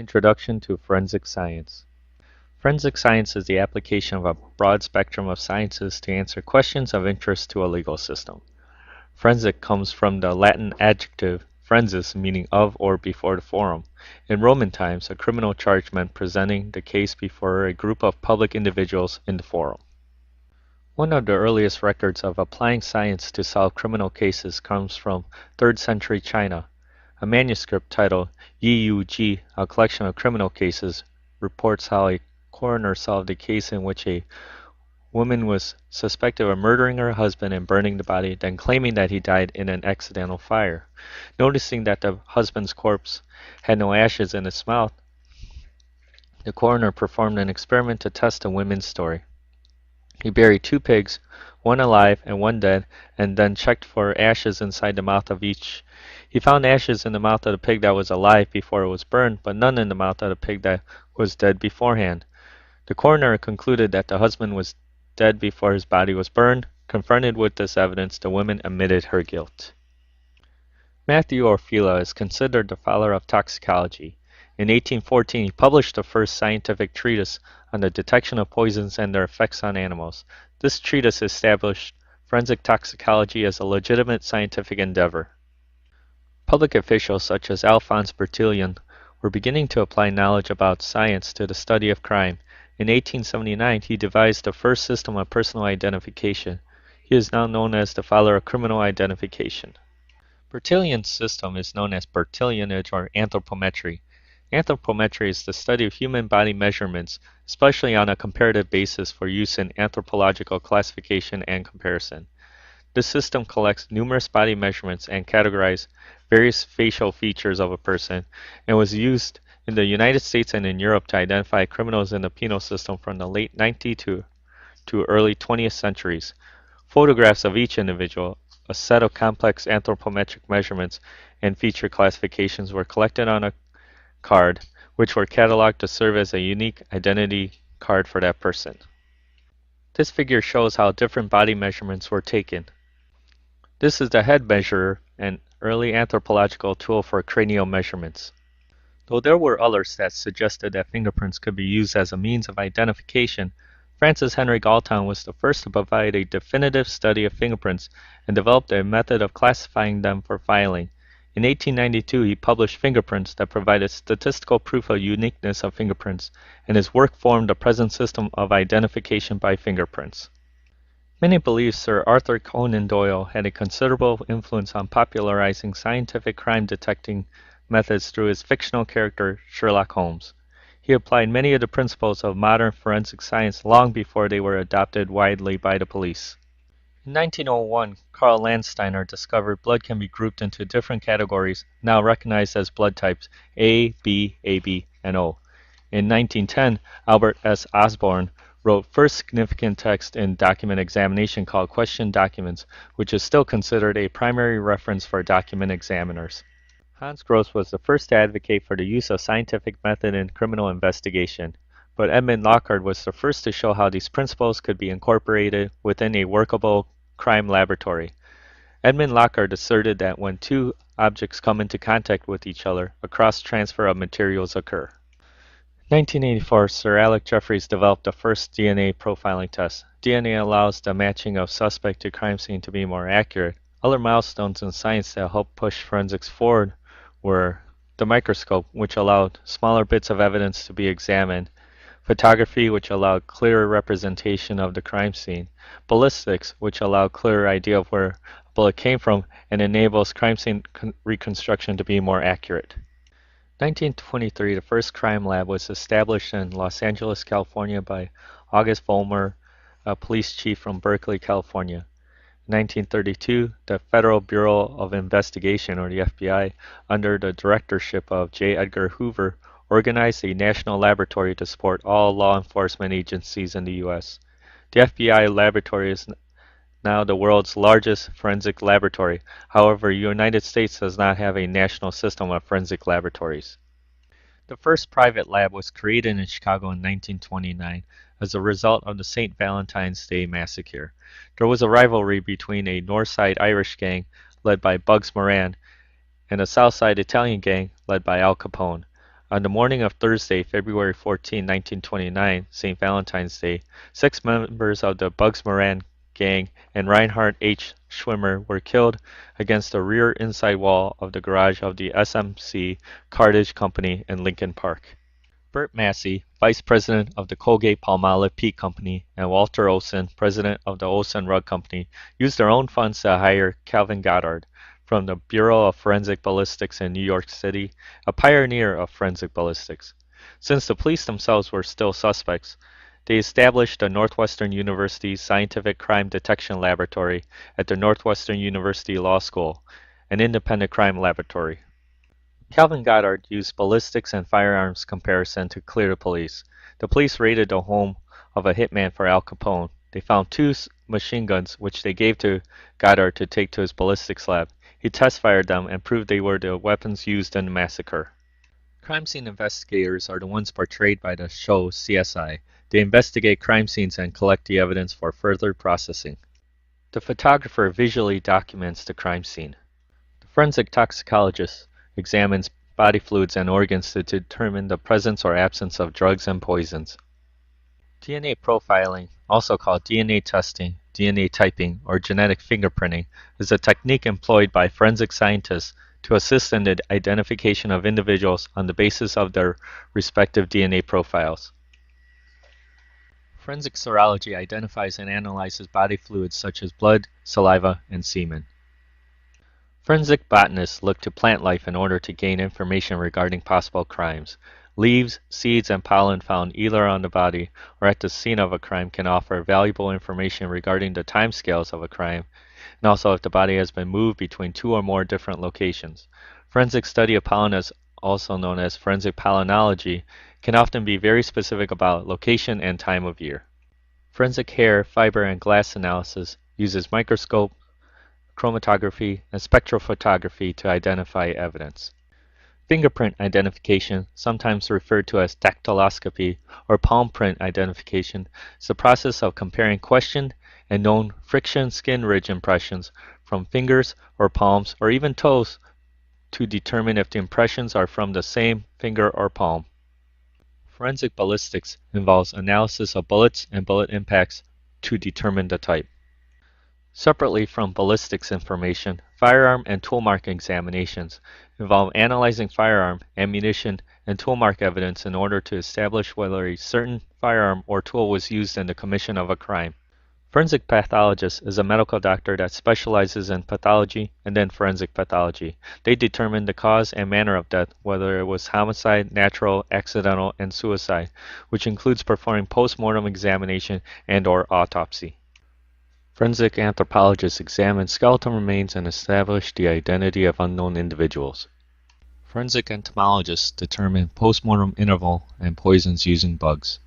Introduction to Forensic Science. Forensic science is the application of a broad spectrum of sciences to answer questions of interest to a legal system. Forensic comes from the Latin adjective forensis, meaning of or before the forum. In Roman times, a criminal charge meant presenting the case before a group of public individuals in the forum. One of the earliest records of applying science to solve criminal cases comes from 3rd century China. A manuscript titled Yi Yu Ji, a collection of criminal cases, reports how a coroner solved a case in which a woman was suspected of murdering her husband and burning the body, then claiming that he died in an accidental fire. Noticing that the husband's corpse had no ashes in its mouth, the coroner performed an experiment to test the woman's story. He buried 2 pigs, one alive and one dead, and then checked for ashes inside the mouth of each. He found ashes in the mouth of the pig that was alive before it was burned, but none in the mouth of the pig that was dead beforehand. The coroner concluded that the husband was dead before his body was burned. Confronted with this evidence, the woman admitted her guilt. Matthew Orfila is considered the father of toxicology. In 1814, he published the first scientific treatise on the detection of poisons and their effects on animals. This treatise established forensic toxicology as a legitimate scientific endeavor. Public officials such as Alphonse Bertillon were beginning to apply knowledge about science to the study of crime. In 1879, he devised the first system of personal identification. He is now known as the father of criminal identification. Bertillon's system is known as Bertillonage or anthropometry. Anthropometry is the study of human body measurements, especially on a comparative basis for use in anthropological classification and comparison. This system collects numerous body measurements and categorizes various facial features of a person, and was used in the United States and in Europe to identify criminals in the penal system from the late 19th to early 20th centuries. Photographs of each individual, a set of complex anthropometric measurements, and feature classifications were collected on a card, which were cataloged to serve as a unique identity card for that person. This figure shows how different body measurements were taken. This is the head measurer, an early anthropological tool for cranial measurements. Though there were others that suggested that fingerprints could be used as a means of identification, Francis Henry Galton was the first to provide a definitive study of fingerprints and developed a method of classifying them for filing. In 1892, he published Fingerprints that provided statistical proof of uniqueness of fingerprints, and his work formed the present system of identification by fingerprints. Many believe Sir Arthur Conan Doyle had a considerable influence on popularizing scientific crime detecting methods through his fictional character Sherlock Holmes. He applied many of the principles of modern forensic science long before they were adopted widely by the police. In 1901, Karl Landsteiner discovered blood can be grouped into different categories now recognized as blood types A, B, AB, and O. In 1910, Albert S. Osborne wrote first significant text in document examination called Question Documents, which is still considered a primary reference for document examiners. Hans Gross was the first to advocate for the use of scientific method in criminal investigation, but Edmund Lockhart was the first to show how these principles could be incorporated within a workable crime laboratory. Edmund Lockhart asserted that when 2 objects come into contact with each other, a cross-transfer of materials occur. In 1984, Sir Alec Jeffreys developed the first DNA profiling test. DNA allows the matching of suspect to crime scene to be more accurate. Other milestones in science that helped push forensics forward were the microscope, which allowed smaller bits of evidence to be examined, photography, which allowed clearer representation of the crime scene, ballistics, which allowed clearer idea of where a bullet came from and enables crime scene reconstruction to be more accurate. In 1923, the first crime lab was established in Los Angeles, California by August Vollmer, a police chief from Berkeley, California. In 1932, the Federal Bureau of Investigation, or the FBI, under the directorship of J. Edgar Hoover, organized a national laboratory to support all law enforcement agencies in the U.S. The FBI laboratory is now the world's largest forensic laboratory. However, the United States does not have a national system of forensic laboratories. The first private lab was created in Chicago in 1929 as a result of the St. Valentine's Day Massacre. There was a rivalry between a Northside Irish gang led by Bugs Moran and a Southside Italian gang led by Al Capone. On the morning of Thursday, February 14, 1929, St. Valentine's Day, 6 members of the Bugs Moran gang and Reinhard H. Schwimmer were killed against the rear inside wall of the garage of the SMC Cartage Company in Lincoln Park. Bert Massey, vice president of the Colgate-Palmolive Peat Company, and Walter Olson, president of the Olson Rug Company, used their own funds to hire Calvin Goddard from the Bureau of Forensic Ballistics in New York City, a pioneer of forensic ballistics. Since the police themselves were still suspects, they established the Northwestern University Scientific Crime Detection Laboratory at the Northwestern University Law School, an independent crime laboratory. Calvin Goddard used ballistics and firearms comparison to clear the police. The police raided the home of a hitman for Al Capone. They found 2 machine guns, which they gave to Goddard to take to his ballistics lab. He test-fired them and proved they were the weapons used in the massacre. Crime scene investigators are the ones portrayed by the show CSI. They investigate crime scenes and collect the evidence for further processing. The photographer visually documents the crime scene. The forensic toxicologist examines body fluids and organs to determine the presence or absence of drugs and poisons. DNA profiling, also called DNA testing, DNA typing, or genetic fingerprinting, is a technique employed by forensic scientists to assist in the identification of individuals on the basis of their respective DNA profiles. Forensic serology identifies and analyzes body fluids such as blood, saliva, and semen. Forensic botanists look to plant life in order to gain information regarding possible crimes. Leaves, seeds, and pollen found either on the body or at the scene of a crime can offer valuable information regarding the timescales of a crime, and also if the body has been moved between 2 or more different locations. Forensic study of pollen, also known as forensic pollenology, can often be very specific about location and time of year. Forensic hair, fiber, and glass analysis uses microscope, chromatography, and spectrophotography to identify evidence. Fingerprint identification, sometimes referred to as dactyloscopy or palm print identification, is the process of comparing questioned and known friction skin ridge impressions from fingers or palms or even toes to determine if the impressions are from the same finger or palm. Forensic ballistics involves analysis of bullets and bullet impacts to determine the type. Separately from ballistics information, firearm and tool mark examinations involve analyzing firearm, ammunition, and tool mark evidence in order to establish whether a certain firearm or tool was used in the commission of a crime. Forensic pathologist is a medical doctor that specializes in pathology and then forensic pathology. They determine the cause and manner of death, whether it was homicide, natural, accidental, and suicide, which includes performing post-mortem examination and/or autopsy. Forensic anthropologists examine skeletal remains and establish the identity of unknown individuals. Forensic entomologists determine postmortem interval and poisons using bugs.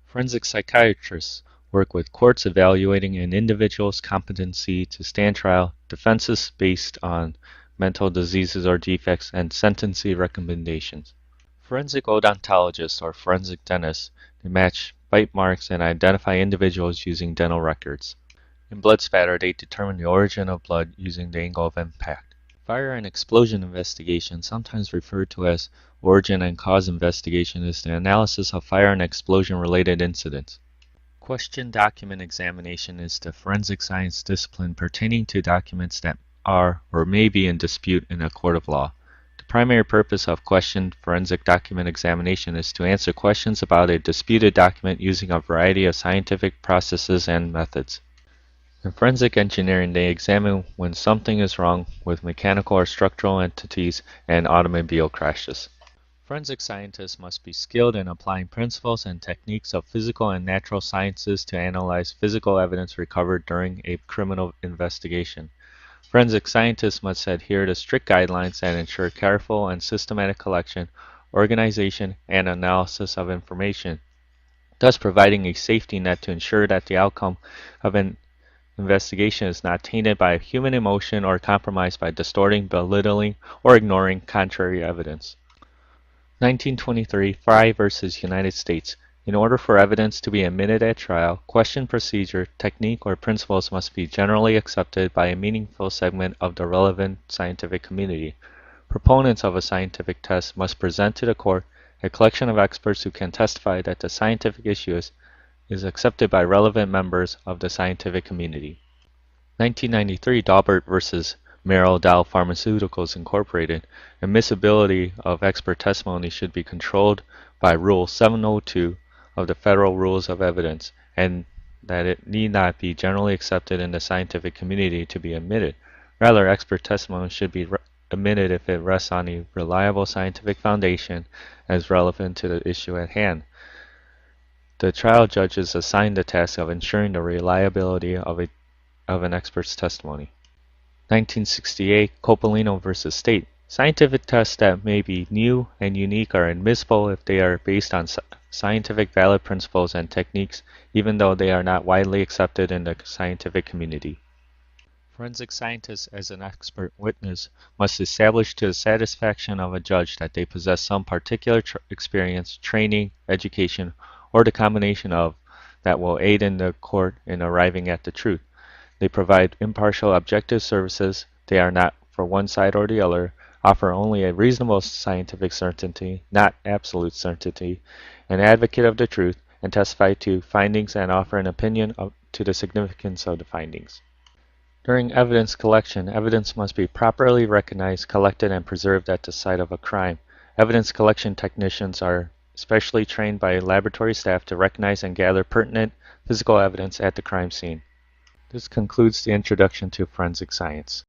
Forensic psychiatrists work with courts evaluating an individual's competency to stand trial, defenses based on mental diseases or defects, and sentencing recommendations. Forensic odontologists or forensic dentists match bite marks and identify individuals using dental records. In blood spatter, they determine the origin of blood using the angle of impact. Fire and explosion investigation, sometimes referred to as origin and cause investigation, is the analysis of fire and explosion-related incidents. Question document examination is the forensic science discipline pertaining to documents that are or may be in dispute in a court of law. The primary purpose of question forensic document examination is to answer questions about a disputed document using a variety of scientific processes and methods. In forensic engineering, they examine when something is wrong with mechanical or structural entities and automobile crashes. Forensic scientists must be skilled in applying principles and techniques of physical and natural sciences to analyze physical evidence recovered during a criminal investigation. Forensic scientists must adhere to strict guidelines that ensure careful and systematic collection, organization, and analysis of information, thus providing a safety net to ensure that the outcome of an investigation is not tainted by human emotion or compromised by distorting, belittling, or ignoring contrary evidence. 1923 Frye v. United States. In order for evidence to be admitted at trial, question procedure, technique, or principles must be generally accepted by a meaningful segment of the relevant scientific community. Proponents of a scientific test must present to the court a collection of experts who can testify that the scientific issue is accepted by relevant members of the scientific community. 1993 Daubert v. Merrill Dow Pharmaceuticals Incorporated. Admissibility of expert testimony should be controlled by Rule 702 of the Federal Rules of Evidence, and that it need not be generally accepted in the scientific community to be admitted. Rather, expert testimony should be admitted if it rests on a reliable scientific foundation and is relevant to the issue at hand. The trial judge is assigned the task of ensuring the reliability of an expert's testimony. 1968 Coppolino v. State. Scientific tests that may be new and unique are admissible if they are based on scientific valid principles and techniques, even though they are not widely accepted in the scientific community. Forensic scientists, as an expert witness, must establish to the satisfaction of a judge that they possess some particular experience, training, education, or the combination of that will aid in the court in arriving at the truth. They provide impartial, objective services. They are not for one side or the other, offer only a reasonable scientific certainty, not absolute certainty, an advocate of the truth, and testify to findings and offer an opinion to the significance of the findings. During evidence collection, evidence must be properly recognized, collected, and preserved at the site of a crime. Evidence collection technicians are specially trained by laboratory staff to recognize and gather pertinent physical evidence at the crime scene. This concludes the introduction to forensic science.